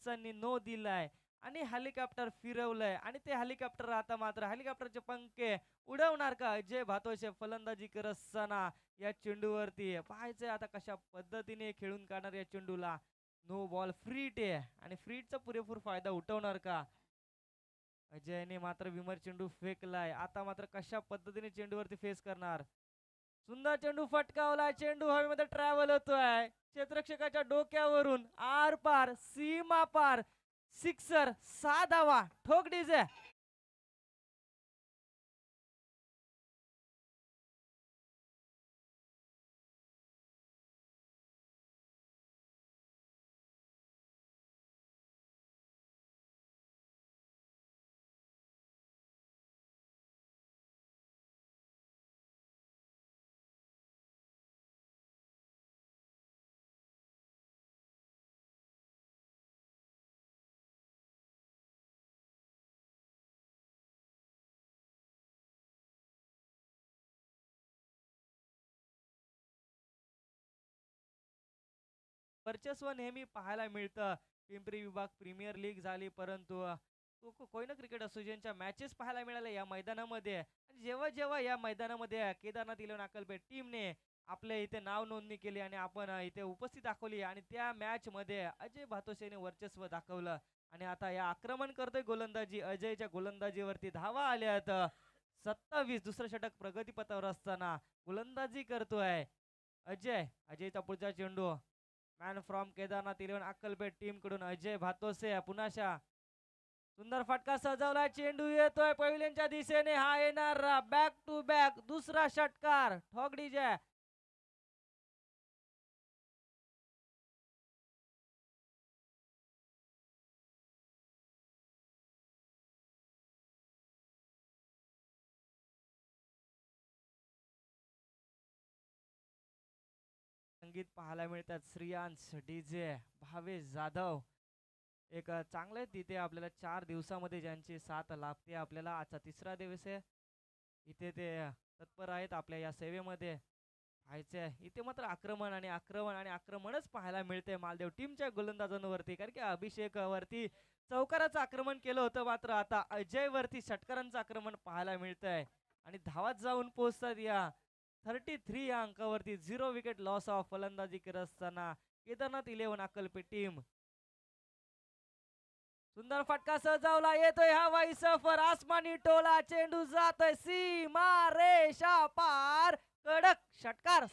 पंचांनी no दिलाय आणि helicopter फिरवलंय आणि ते हेलिकॉप्टर आता मात्र हेलिकॉप्टरचे पंखे उडवणार का अजय भातोशे फलंदाजी करत असताना या चेंडूवरती पाहायचंय आता कशा पद्धतीने खेळून काढणार या चेंडूला. नो बॉल फ्रीट आहे आणि फ्रीटचा पुरेपूर फायदा उठवणार का अजयने मात्र विमर चेंडू फेकलाय. आता मात्र कशा पद्धतीने चेंडूवरती फेस करणार. सुंदर चेंडू फटकावलाय. चेंडू हवेमध्ये ट्रॅव्हल होतोय क्षेत्ररक्षकाच्या डोक्यावरून आर पार सीमा पार सिक्सर 6 धावा ठोक डीजे. वर्चस्व नेहमी पाहायला मिळतं. पिंपरी विभाग प्रीमियर लीग झाली परंतु कोयना क्रिकेट असोसिएशनच्या मॅचेस पाहायला मिळाल्या या मैदानामध्ये. आणि जेव्हा जेव्हा या मैदानामध्ये केदारनाथ इलेव्हन अक्कलपेट टीमने आपल्या इथे नाव नोंदणी केली आणि आपण इथे उपस्थित दाखवली आणि त्या मॅच मध्ये अजय भातोसेने वर्चस्व दाखवलं. आणि आता या आक्रमण करतोय गोलंदाजी अजयच्या गोलंदाजीवरती धावा आल्यात 27. दुसरं षटक प्रगतीपथावर असताना गोलंदाजी करतोय अजय. अजयचा पुढचा चेंडू man from Kedarnath eleven Akkalpet team कडून अजय भातोसे पुन्हा सुंदर फटका सजवला. चेंडू येतोय पहिल्यांच्या दिशेने. हा येणार बॅक टू बॅक दुसरा षटकार ठोक डीजे. संगीत पाहायला मिळतात श्रियांश डीजे भावेश जाधव. एक चांगले तिथे आपल्याला 4 दिवसामध्ये ज्यांची साथ लाभते आपल्याला. आजचा तिसरा दिवस आहे इथे ते तत्पर आहेत आपल्या या सेवेमध्ये. पाहायचंय इथे मात्र आक्रमण आणि आक्रमण आणि आक्रमणच पाहायला मिळते मालदेव टीमच्या गोलंदाजांवरती. कारण की अभिषेक वरती चौकाराचं आक्रमण केलं होतं मात्र आता अजय वरती षटकारांचं आक्रमण पाहायला मिळतंय आणि धावात जाऊन पोहोचतात या 33 या अंकावरती. 0 विकेट लॉस ऑफ फलंदाजी करत असताना केदारनाथ इलेव्हन अक्कलपेट टीम. सुंदर फटका सजवला. येतोय हवाई सफर आसमानी टोला. चेंडू जातोय सीमा रेषा पार कडक षटकार